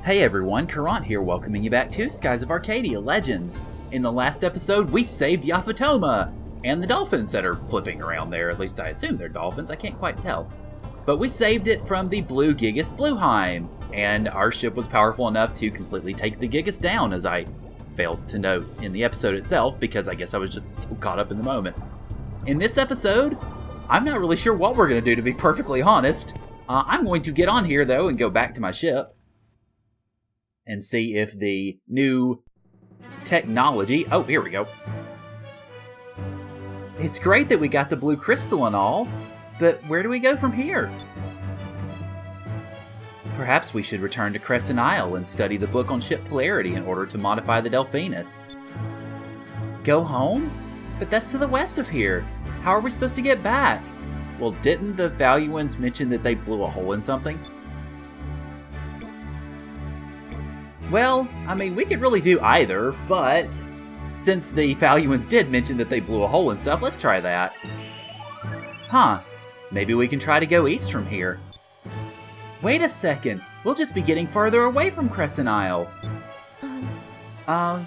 Hey everyone, Caront here, welcoming you back to Skies of Arcadia Legends. In the last episode, we saved Yaphatoma and the dolphins that are flipping around there. At least I assume they're dolphins, I can't quite tell. But we saved it from the Blue Gigas Blueheim, and our ship was powerful enough to completely take the Gigas down, as I failed to note in the episode itself, because I guess I was just so caught up in the moment. In this episode, I'm not really sure what we're going to do, to be perfectly honest. I'm going to get on here, though, and go back to my ship and see if the new technology... Oh, here we go. It's great that we got the blue crystal and all, but where do we go from here? Perhaps we should return to Crescent Isle and study the book on ship polarity in order to modify the Delphinus. Go home? But that's to the west of here. How are we supposed to get back? Well, didn't the Valuans mention that they blew a hole in something? Well, I mean, we could really do either, but since the Valuans did mention that they blew a hole and stuff, let's try that. Huh, maybe we can try to go east from here. Wait a second, we'll just be getting farther away from Crescent Isle.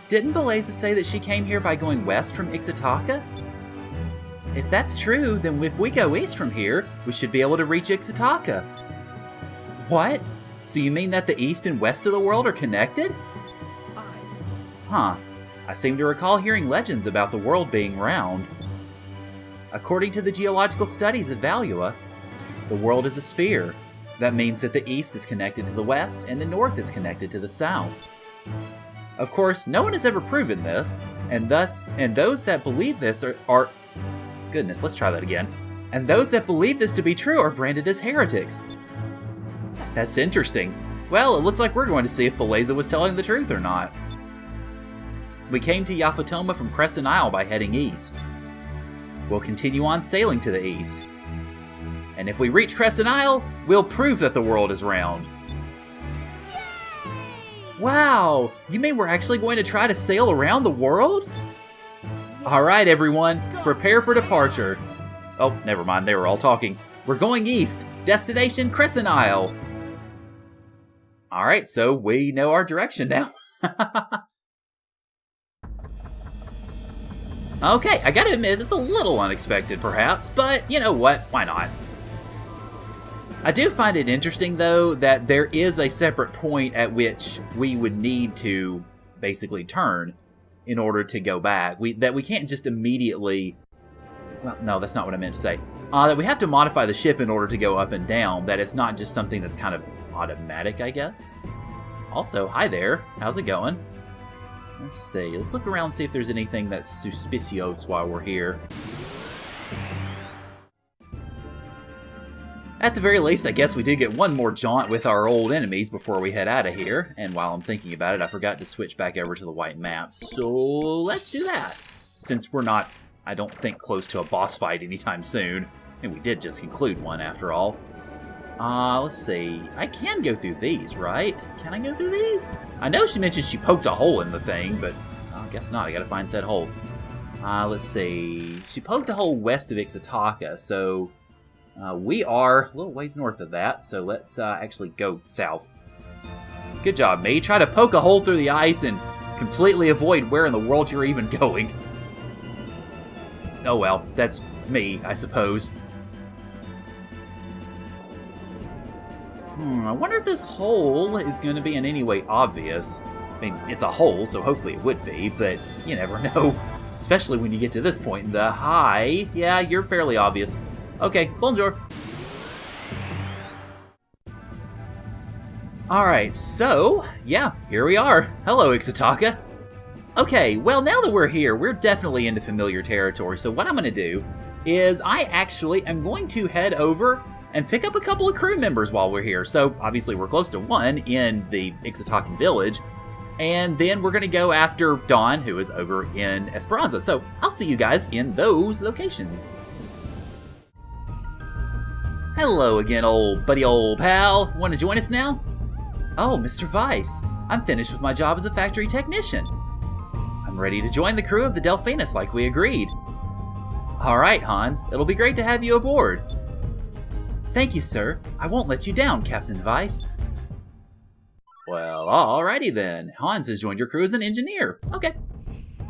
Didn't Beleza say that she came here by going west from Ixataka? If that's true, then if we go east from here, we should be able to reach Ixataka. What? So you mean that the east and west of the world are connected? Huh. I seem to recall hearing legends about the world being round. According to the geological studies of Valua, the world is a sphere. That means that the east is connected to the west and the north is connected to the south. Of course, no one has ever proven this, and those that believe this are goodness, let's try that again. And those that believe this to be true are branded as heretics. That's interesting. Well, it looks like we're going to see if Beleza was telling the truth or not. We came to Yaphatoma from Crescent Isle by heading east. We'll continue on sailing to the east. And if we reach Crescent Isle, we'll prove that the world is round. Wow! You mean we're actually going to try to sail around the world? Alright everyone, prepare for departure. Oh, never mind, they were all talking. We're going east. Destination Crescent Isle. Alright, so we know our direction now. Okay, I gotta admit, it's a little unexpected perhaps, but you know what, why not? I do find it interesting though that there is a separate point at which we would need to basically turn in order to go back. That we can't just immediately... Well, no, that's not what I meant to say. That we have to modify the ship in order to go up and down, that it's not just something that's kind of automatic, I guess. Also, hi there. How's it going? Let's see. Let's look around and see if there's anything that's suspicious while we're here. At the very least, I guess we did get one more jaunt with our old enemies before we head out of here. And while I'm thinking about it, I forgot to switch back over to the white map. So let's do that. Since we're not, I don't think, close to a boss fight anytime soon. And we did just conclude one after all. Let's see. I can go through these, right? Can I go through these? I know she mentioned she poked a hole in the thing, but I guess not. I gotta find said hole. Let's see. She poked a hole west of Ixataka, so we are a little ways north of that, so let's actually go south. Good job, me. Try to poke a hole through the ice and completely avoid where in the world you're even going. Oh well, that's me, I suppose. I wonder if this hole is going to be in any way obvious. I mean, it's a hole, so hopefully it would be, but you never know. Especially when you get to this point in the hi. Yeah, you're fairly obvious. Okay, bonjour. Alright, so, yeah, here we are. Hello, Ixataka. Okay, well, now that we're here, we're definitely into familiar territory, so what I'm going to do is I actually am going to head over and pick up a couple of crew members while we're here. So, obviously, we're close to one in the Ixatakan village, and then we're going to go after Dawn, who is over in Esperanza. So, I'll see you guys in those locations. Hello again, old buddy, old pal. Want to join us now? Oh, Mr. Weiss, I'm finished with my job as a factory technician. I'm ready to join the crew of the Delphinus like we agreed. Alright, Hans, it'll be great to have you aboard. Thank you, sir. I won't let you down, Captain Weiss. Well, alrighty then. Hans has joined your crew as an engineer. Okay.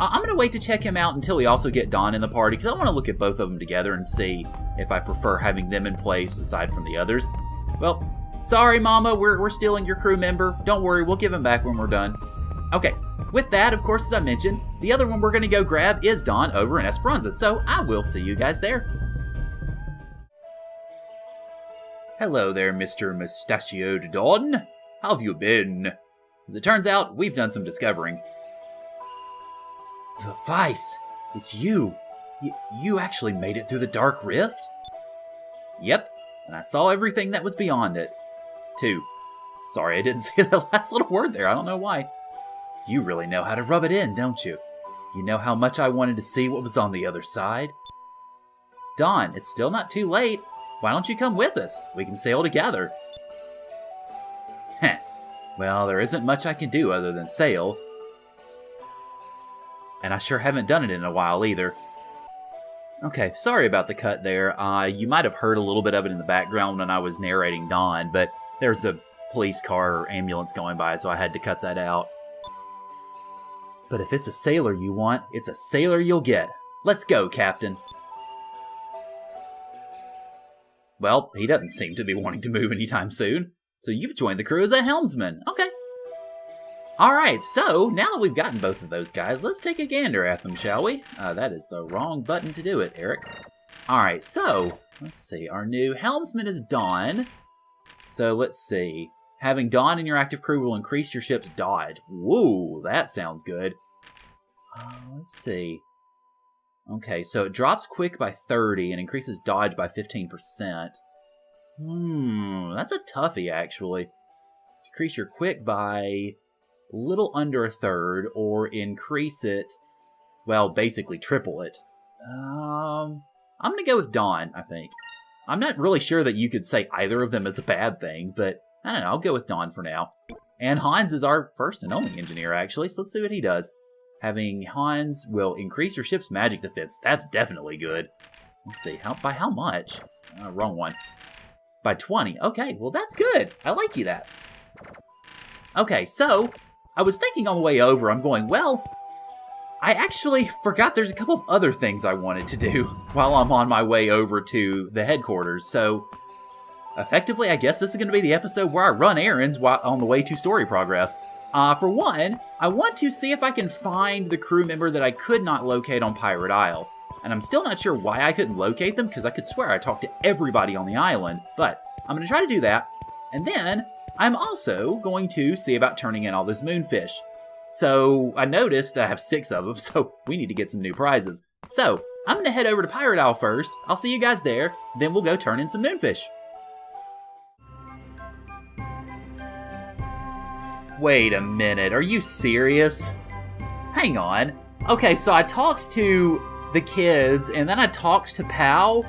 I'm going to wait to check him out until we also get Don in the party, because I want to look at both of them together and see if I prefer having them in place aside from the others. Well, sorry, Mama, we're stealing your crew member. Don't worry, we'll give him back when we're done. Okay, with that, of course, as I mentioned, the other one we're going to go grab is Don over in Esperanza, so I will see you guys there. Hello there, Mr. Mustachioed Don. How have you been? As it turns out, we've done some discovering. Vice, it's you. You actually made it through the Dark Rift? Yep, and I saw everything that was beyond it. Too. Sorry, I didn't say the last little word there. I don't know why. You really know how to rub it in, don't you? You know how much I wanted to see what was on the other side? Don, it's still not too late. Why don't you come with us? We can sail together. Heh. Well, there isn't much I can do other than sail. And I sure haven't done it in a while either. Okay, sorry about the cut there. You might have heard a little bit of it in the background when I was narrating Don, but there's a police car or ambulance going by, so I had to cut that out. But if it's a sailor you want, it's a sailor you'll get. Let's go, Captain. Well, he doesn't seem to be wanting to move anytime soon. So you've joined the crew as a helmsman. Okay. Alright, so now that we've gotten both of those guys, let's take a gander at them, shall we? That is the wrong button to do it, Eric. Alright, so, let's see. Our new helmsman is Don. So, let's see. Having Don in your active crew will increase your ship's dodge. Woo, that sounds good. Let's see. Okay, so it drops quick by 30 and increases dodge by 15%. That's a toughie, actually. Increase your quick by a little under a third, or increase it, well, basically triple it. I'm going to go with Don, I think. I'm not really sure that you could say either of them is a bad thing, but I don't know, I'll go with Don for now. And Hans is our first and only engineer, actually, so let's see what he does. Having Hans will increase your ship's magic defense. That's definitely good. Let's see, by how much? Wrong one. By 20. Okay, well that's good. I like you that. Okay, so I was thinking on the way over, I'm going, well, I actually forgot there's a couple of other things I wanted to do while I'm on my way over to the headquarters. So, effectively, I guess this is going to be the episode where I run errands while on the way to story progress. For one, I want to see if I can find the crew member that I could not locate on Pirate Isle. And I'm still not sure why I couldn't locate them, because I could swear I talked to everybody on the island. But I'm going to try to do that. And then I'm also going to see about turning in all those moonfish. So I noticed that I have 6 of them, so we need to get some new prizes. So I'm going to head over to Pirate Isle first. I'll see you guys there. Then we'll go turn in some moonfish. Wait a minute, are you serious? Hang on. Okay, so I talked to the kids, and then I talked to Pal.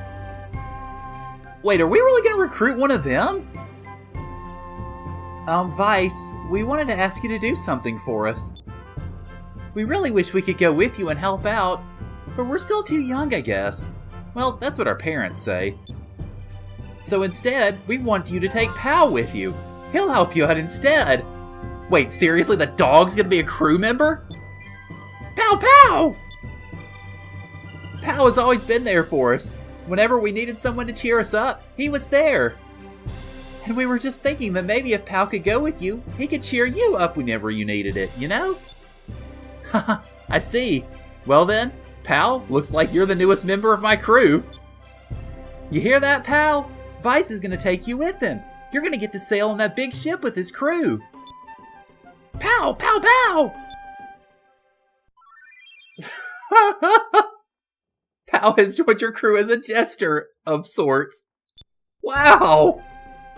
Wait, are we really going to recruit one of them? Vice, we wanted to ask you to do something for us. We really wish we could go with you and help out, but we're still too young, I guess. Well, that's what our parents say. So instead, we want you to take Pal with you. He'll help you out instead. Wait, seriously? The dog's gonna be a crew member? Pow Pow! Pow has always been there for us. Whenever we needed someone to cheer us up, he was there. And we were just thinking that maybe if Pow could go with you, he could cheer you up whenever you needed it, you know? Haha, I see. Well then, Pal, looks like you're the newest member of my crew. You hear that, Pal? Vice is gonna take you with him. You're gonna get to sail on that big ship with his crew. Pow! Pow! Pow! Pow has joined your crew as a jester of sorts. Wow!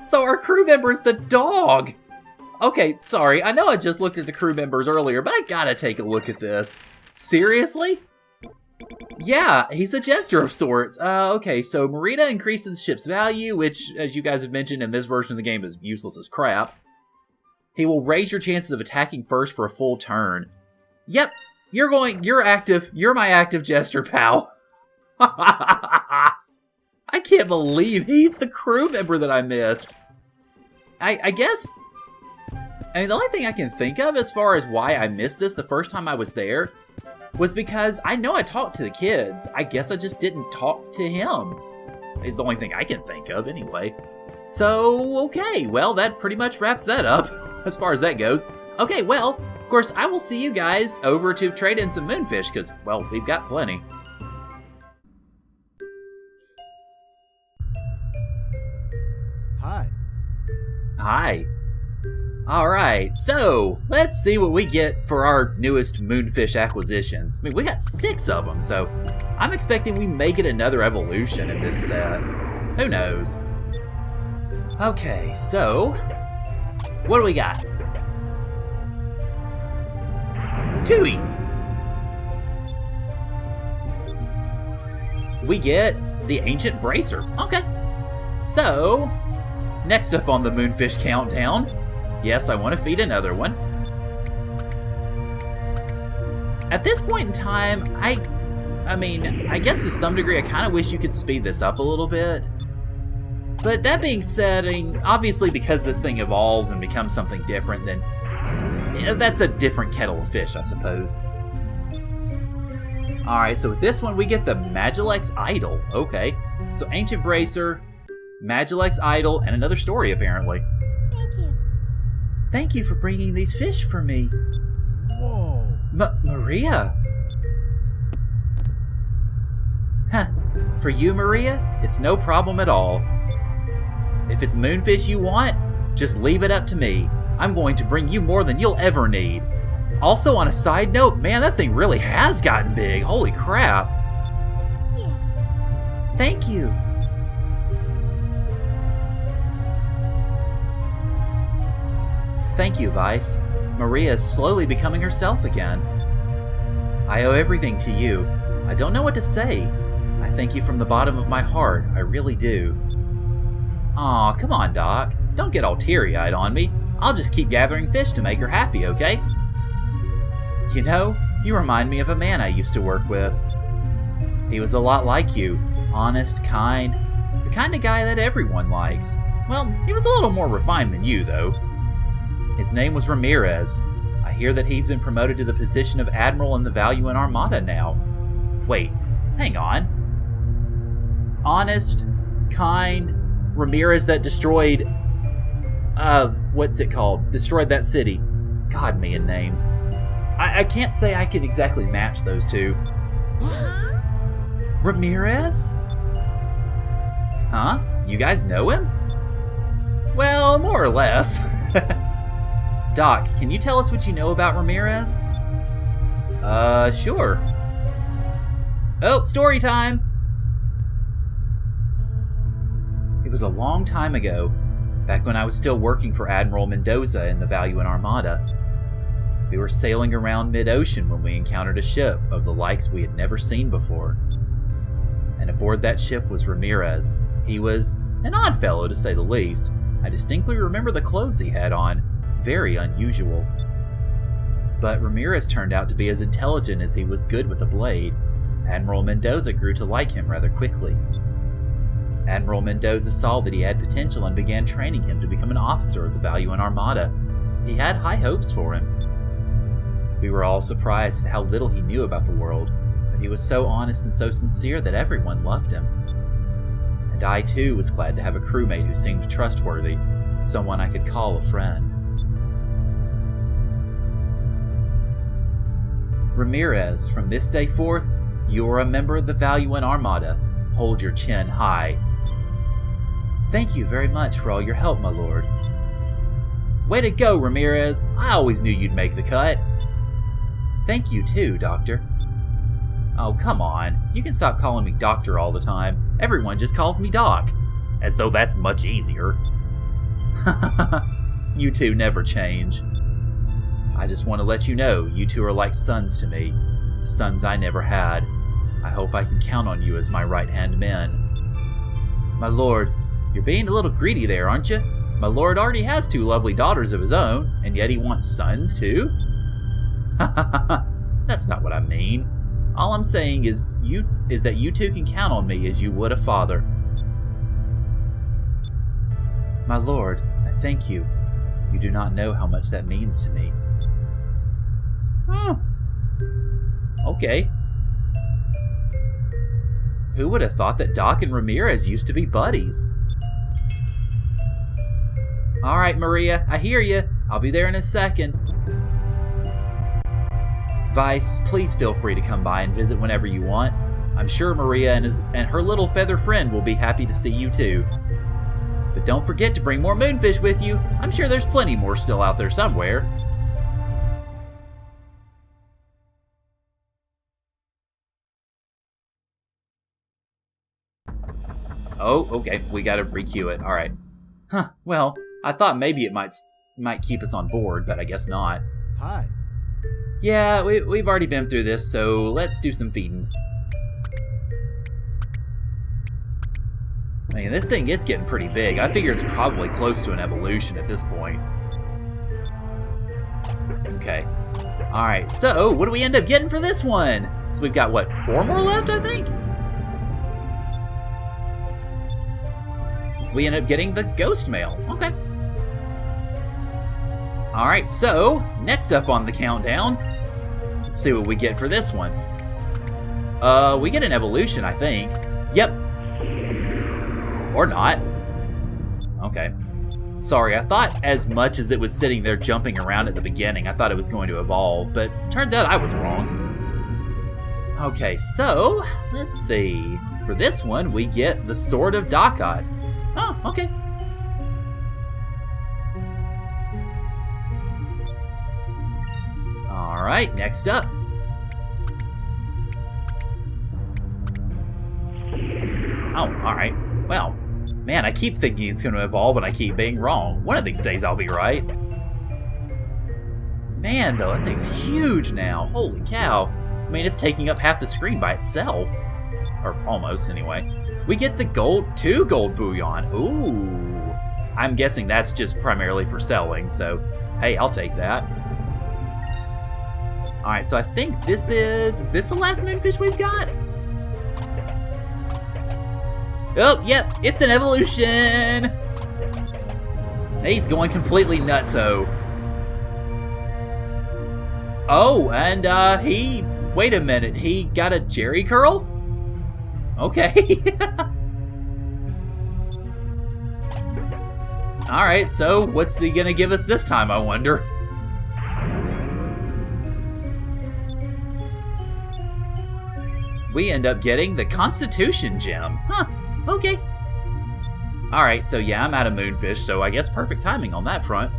So our crew member is the dog! Okay, sorry, I know I just looked at the crew members earlier, but I gotta take a look at this. Seriously? Yeah, he's a jester of sorts. Okay, so Marita increases the ship's value, which, as you guys have mentioned in this version of the game, is useless as crap. He will raise your chances of attacking first for a full turn. Yep, you're active. You're my active jester, pal. I can't believe he's the crew member that I missed. I guess I mean, the only thing I can think of as far as why I missed this the first time I was there was because I know I talked to the kids. I guess I just didn't talk to him. Is the only thing I can think of anyway. So, okay, well, that pretty much wraps that up as far as that goes. Okay, well, of course, I will see you guys over to trade in some moonfish because, well, we've got plenty. Hi. Hi. Alright, so let's see what we get for our newest moonfish acquisitions. I mean, we got 6 of them, so I'm expecting we may get another evolution in this set. Who knows? Okay, so what do we got? Tui! We get the Ancient Bracer. Okay. So, next up on the Moonfish Countdown, yes, I want to feed another one. At this point in time, I mean, I guess to some degree I kind of wish you could speed this up a little bit. But that being said, I mean, obviously because this thing evolves and becomes something different, then that's a different kettle of fish, I suppose. Alright, so with this one we get the Magilex Idol. Okay, so Ancient Bracer, Magilex Idol, and another story apparently. Thank you. Thank you for bringing these fish for me. Whoa. Maria? Huh. For you, Maria, it's no problem at all. If it's moonfish you want, just leave it up to me. I'm going to bring you more than you'll ever need. Also, on a side note, man, that thing really has gotten big. Holy crap. Yeah. Thank you. Thank you, Vice. Maria is slowly becoming herself again. I owe everything to you. I don't know what to say. I thank you from the bottom of my heart. I really do. Aw, come on, Doc. Don't get all teary-eyed on me. I'll just keep gathering fish to make her happy, okay? You know, you remind me of a man I used to work with. He was a lot like you. Honest, kind. The kind of guy that everyone likes. Well, he was a little more refined than you, though. His name was Ramirez. I hear that he's been promoted to the position of Admiral in the Valuan Armada now. Wait, hang on. Honest, kind, Ramirez that destroyed... what's it called? Destroyed that city. God, me and names. I can't say I can exactly match those two. Huh? Ramirez? Huh? You guys know him? Well, more or less. Doc, can you tell us what you know about Ramirez? Sure. Oh, story time! It was a long time ago, back when I was still working for Admiral Mendoza in the Valuan Armada. We were sailing around mid-ocean when we encountered a ship of the likes we had never seen before. And aboard that ship was Ramirez. He was an odd fellow, to say the least. I distinctly remember the clothes he had on. Very unusual. But Ramirez turned out to be as intelligent as he was good with a blade. Admiral Mendoza grew to like him rather quickly. Admiral Mendoza saw that he had potential and began training him to become an officer of the Valuan Armada. He had high hopes for him. We were all surprised at how little he knew about the world, but he was so honest and so sincere that everyone loved him. And I too was glad to have a crewmate who seemed trustworthy, someone I could call a friend. Ramirez, from this day forth, you are a member of the Valuan Armada. Hold your chin high. Thank you very much for all your help, my lord. Way to go, Ramirez! I always knew you'd make the cut. Thank you too, Doctor. Oh, come on. You can stop calling me Doctor all the time. Everyone just calls me Doc. As though that's much easier. You two never change. I just want to let you know, you two are like sons to me. The sons I never had. I hope I can count on you as my right-hand men. My lord, you're being a little greedy there, aren't you? My lord already has 2 lovely daughters of his own, and yet he wants sons too? That's not what I mean. All I'm saying is that you two can count on me as you would a father. My lord, I thank you. You do not know how much that means to me. Oh. Okay. Who would have thought that Doc and Ramirez used to be buddies? Alright, Maria, I hear you. I'll be there in a second. Vice, please feel free to come by and visit whenever you want. I'm sure Maria and her little feather friend will be happy to see you too. But don't forget to bring more moonfish with you. I'm sure there's plenty more still out there somewhere. Oh, okay, we gotta re-queue it. Alright. Huh, well, I thought maybe it might keep us on board, but I guess not. Hi. Yeah, we've already been through this, so let's do some feeding. Man, this thing is getting pretty big. I figure it's probably close to an evolution at this point. Okay. Alright, so what do we end up getting for this one? So we've got, what, 4 more left, I think? We end up getting the ghost mail. Okay. Alright, so, next up on the countdown, let's see what we get for this one. We get an evolution, I think. Yep. Or not. Okay. Sorry, I thought as much as it was sitting there jumping around at the beginning, I thought it was going to evolve, but turns out I was wrong. Okay, so, let's see. For this one, we get the Sword of Dakat. Oh, okay. Alright, next up. Oh, alright. Well, man, I keep thinking it's going to evolve and I keep being wrong. One of these days I'll be right. Man, though, that thing's huge now. Holy cow. I mean, it's taking up half the screen by itself. Or almost, anyway. We get the 2 gold bullion. Ooh. I'm guessing that's just primarily for selling, so hey, I'll take that. Alright, so I think this is this the last moonfish we've got? Oh, yep, it's an evolution! He's going completely nutso. Oh, and wait a minute, he got a Jerry curl? Okay. Alright, so what's he gonna give us this time, I wonder? We end up getting the Constitution Gem. Huh, okay. Alright, so yeah, I'm out of moonfish, so I guess perfect timing on that front.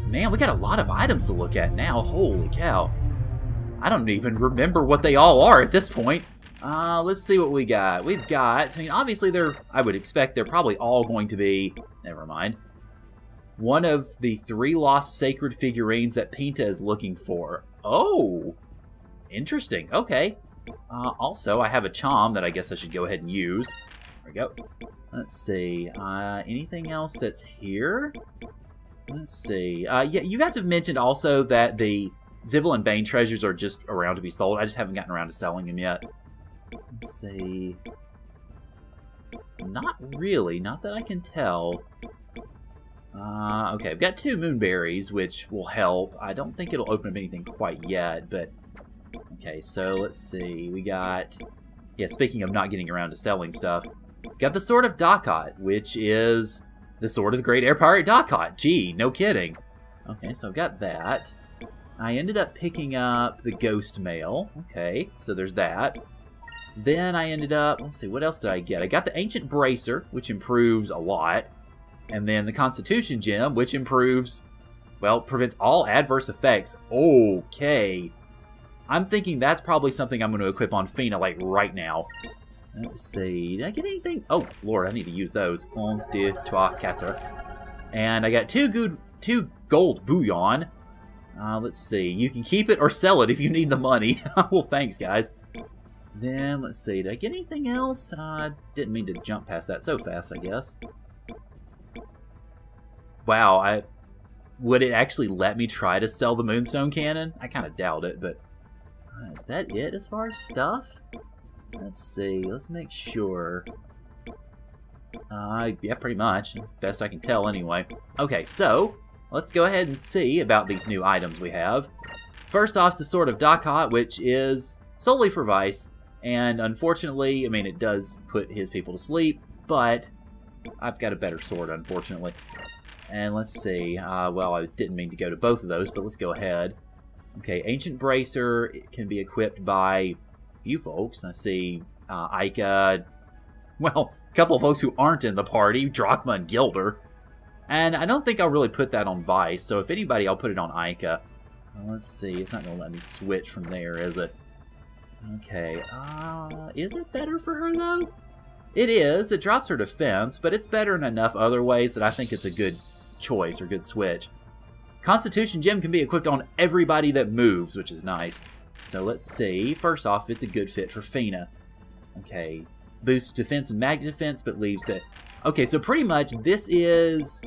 Man, we got a lot of items to look at now, holy cow. I don't even remember what they all are at this point. Let's see what we got. We've got, I mean, obviously I would expect they're probably all going to be, never mind, one of the 3 lost sacred figurines that Pinta is looking for. Oh, interesting, okay. Also, I have a charm that I guess I should go ahead and use. There we go. Let's see, anything else that's here? Let's see, yeah, you guys have mentioned also that the Zibble and Bane treasures are just around to be sold. I just haven't gotten around to selling them yet. Let's see. Not really, not that I can tell. Okay, I've got 2 moonberries, which will help. I don't think it'll open up anything quite yet, but... Okay, so let's see. We got... Yeah, speaking of not getting around to selling stuff, got the Sword of Dakat, which is the Sword of the Great Air Pirate Dakat. Gee, no kidding. Okay, so I've got that. I ended up picking up the Ghost Mail. Okay, so there's that. Then I ended up, let's see, what else did I get? I got the Ancient Bracer, which improves a lot. And then the Constitution Gem, which improves, well, prevents all adverse effects. Okay. I'm thinking that's probably something I'm going to equip on Fina, like, right now. Let's see, did I get anything? Oh, Lord, I need to use those. 1, 2, 3, 4. And I got 2 gold bullion. Let's see, you can keep it or sell it if you need the money. Well, thanks, guys. Then, let's see, did I get anything else? Didn't mean to jump past that so fast, I guess. Wow, would it actually let me try to sell the Moonstone Cannon? I kind of doubt it, but... is that it as far as stuff? Let's see, let's make sure. Yeah, pretty much. Best I can tell, anyway. Okay, so, let's go ahead and see about these new items we have. First off, the Sword of Dakat, which is solely for Vice. And unfortunately, I mean, it does put his people to sleep, but I've got a better sword, unfortunately. And let's see. Well, I didn't mean to go to both of those, but let's go ahead. Okay, Ancient Bracer it can be equipped by a few folks. I see Ica, well, a couple of folks who aren't in the party, Drachma and Gilder. And I don't think I'll really put that on Vice, so if anybody, I'll put it on Ica. Well, let's see, it's not going to let me switch from there, is it? Okay, is it better for her, though? It is. It drops her defense, but it's better in enough other ways that I think it's a good choice or good switch. Constitution Gem can be equipped on everybody that moves, which is nice. So let's see. First off, it's a good fit for Fina. Okay, boosts defense and magnet defense, but leaves that... Okay, so pretty much this is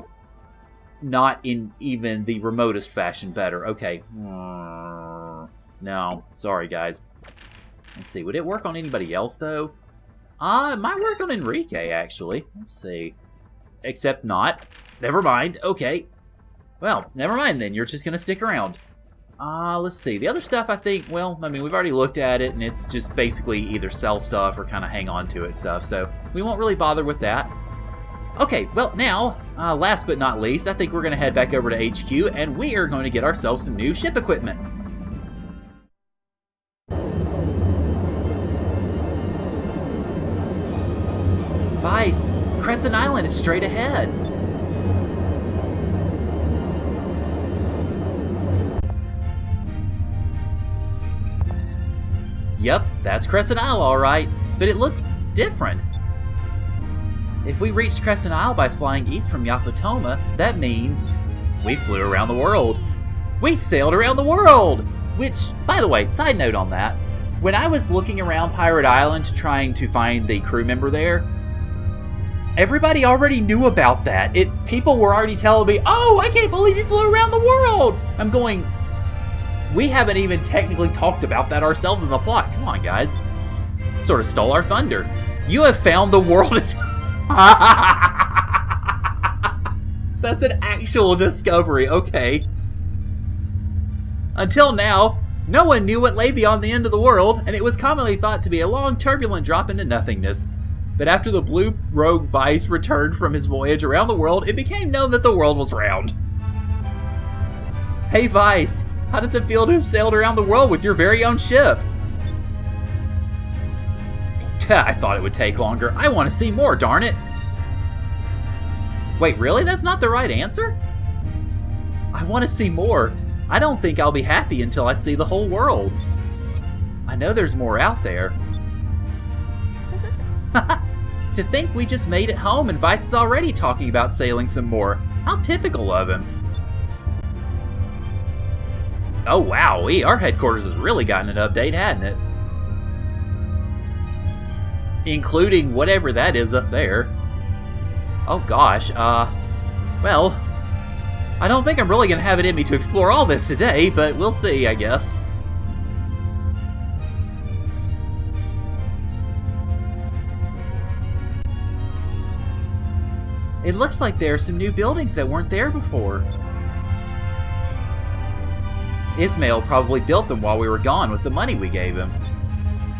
not in even the remotest fashion better. Okay. No, sorry guys. Let's see, would it work on anybody else though? It might work on Enrique actually. Let's see. Except not. Never mind. Okay. Well, never mind then. You're just gonna stick around. Let's see. The other stuff I think, well, I mean, we've already looked at it, and it's just basically either sell stuff or kind of hang on to it stuff, so we won't really bother with that. Okay, well, now, last but not least, I think we're going to head back over to HQ, and we are going to get ourselves some new ship equipment. Vice, Crescent Island is straight ahead. Yep, that's Crescent Isle all right, but it looks different. If we reached Crescent Isle by flying east from Yafatoma, that means we flew around the world. We sailed around the world! Which, by the way, side note on that, when I was looking around Pirate Island trying to find the crew member there, everybody already knew about that. People were already telling me, oh, I can't believe you flew around the world! I'm going, we haven't even technically talked about that ourselves in the plot. Come on, guys. Sort of stole our thunder. You have found the world. That's an actual discovery, okay. Until now, no one knew what lay beyond the end of the world, and it was commonly thought to be a long, turbulent drop into nothingness. But after the Blue Rogue Vice returned from his voyage around the world, it became known that the world was round. Hey Vice, how does it feel to have sailed around the world with your very own ship? I thought it would take longer. I want to see more, darn it. Wait, really? That's not the right answer? I want to see more. I don't think I'll be happy until I see the whole world. I know there's more out there. To think we just made it home and Vice is already talking about sailing some more. How typical of him. Oh wow, our headquarters has really gotten an update, hadn't it? Including whatever that is up there. Oh gosh, well, I don't think I'm really gonna have it in me to explore all this today, but we'll see, I guess. It looks like there are some new buildings that weren't there before. Ismail probably built them while we were gone with the money we gave him.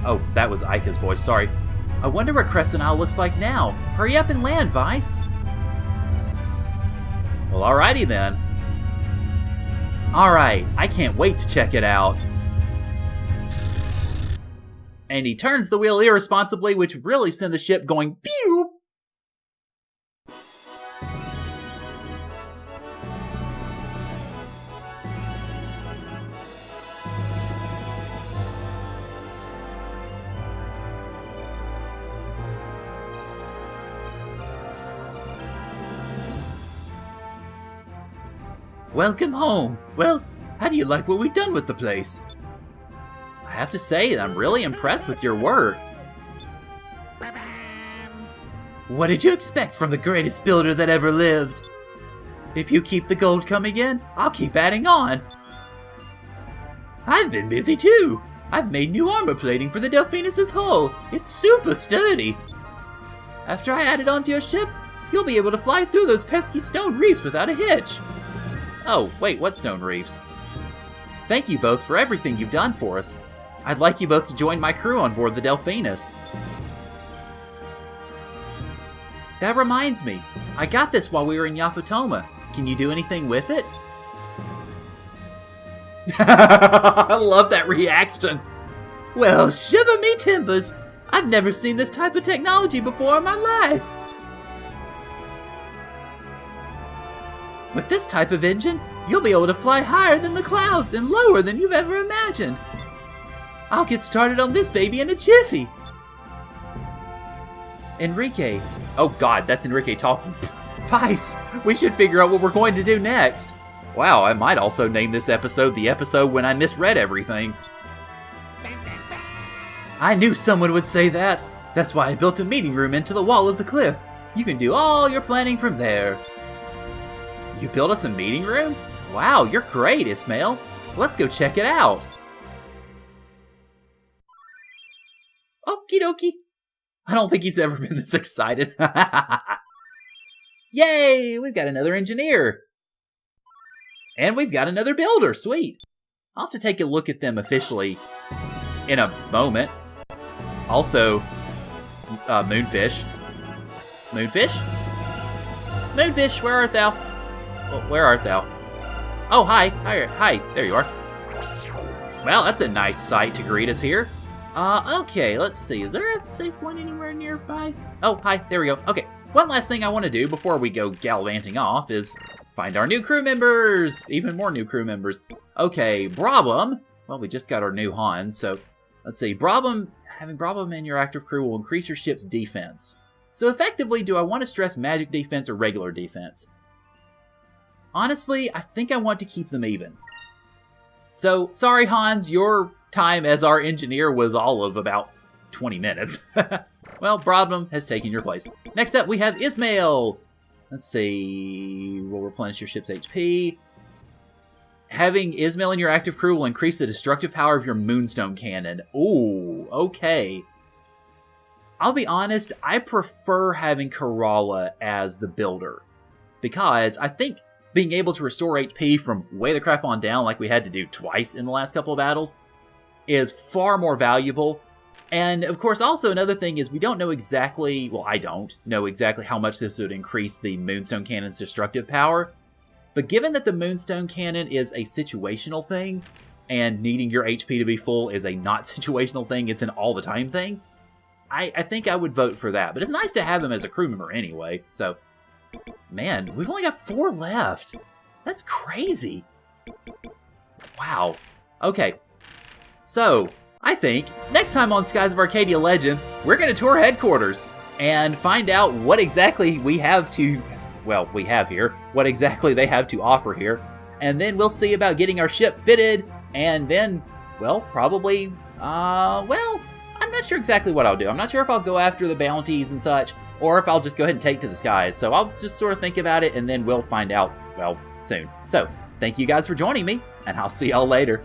Oh, that was Ica's voice, sorry. I wonder what Crescent Isle looks like now. Hurry up and land, Vice. Well, alrighty then. Alright, I can't wait to check it out. And he turns the wheel irresponsibly, which really sent the ship going pew! Welcome home. Well, how do you like what we've done with the place? I have to say that I'm really impressed with your work. What did you expect from the greatest builder that ever lived? If you keep the gold coming in, I'll keep adding on. I've been busy too. I've made new armor plating for the Delphinus' hull. It's super sturdy. After I add it onto your ship, you'll be able to fly through those pesky stone reefs without a hitch. Oh, wait, what stone reefs? Thank you both for everything you've done for us. I'd like you both to join my crew on board the Delphinus. That reminds me, I got this while we were in Yafutoma. Can you do anything with it? I love that reaction. Well, shiver me timbers. I've never seen this type of technology before in my life. With this type of engine, you'll be able to fly higher than the clouds and lower than you've ever imagined. I'll get started on this baby in a jiffy. Enrique. Oh god, that's Enrique talking. Vice, we should figure out what we're going to do next. Wow, I might also name this episode the episode when I misread everything. I knew someone would say that. That's why I built a meeting room into the wall of the cliff. You can do all your planning from there. You built us a meeting room? Wow, you're great, Ismail. Let's go check it out. Okie dokie. I don't think he's ever been this excited. Yay, we've got another engineer. And we've got another builder, sweet. I'll have to take a look at them officially in a moment. Also, Moonfish. Moonfish? Moonfish, where art thou? Where art thou? Oh, hi. Hi. There you are. Well, that's a nice sight to greet us here. Okay, let's see. Is there a safe point anywhere nearby? Oh, hi. There we go. Okay. One last thing I want to do before we go gallivanting off is find our new crew members. Even more new crew members. Okay, Brabham. Well, we just got our new Hans, so let's see. Brabham, having Brabham in your active crew will increase your ship's defense. So effectively, do I want to stress magic defense or regular defense? Honestly, I think I want to keep them even. So, sorry Hans, your time as our engineer was all of about 20 minutes. Well, Brabham has taken your place. Next up, we have Ismail. Let's see, we'll replenish your ship's HP. Having Ismail in your active crew will increase the destructive power of your Moonstone Cannon. Ooh, okay. I'll be honest, I prefer having Kerala as the builder. Because I think being able to restore HP from way the crap on down, like we had to do twice in the last couple of battles, is far more valuable. And of course, also another thing is we don't know exactly, well, I don't know exactly how much this would increase the Moonstone Cannon's destructive power. But given that the Moonstone Cannon is a situational thing, and needing your HP to be full is a not situational thing, it's an all-the-time thing, I think I would vote for that. But it's nice to have him as a crew member anyway, so... Man, we've only got 4 left. That's crazy. Wow. Okay. So, I think next time on Skies of Arcadia Legends, we're going to tour headquarters and find out what exactly we have to... Well, we have here. What exactly they have to offer here. And then we'll see about getting our ship fitted. And then, well, probably... well, I'm not sure exactly what I'll do. I'm not sure if I'll go after the bounties and such, or if I'll just go ahead and take to the skies. So I'll just sort of think about it, and then we'll find out, well, soon. So, thank you guys for joining me, and I'll see y'all later.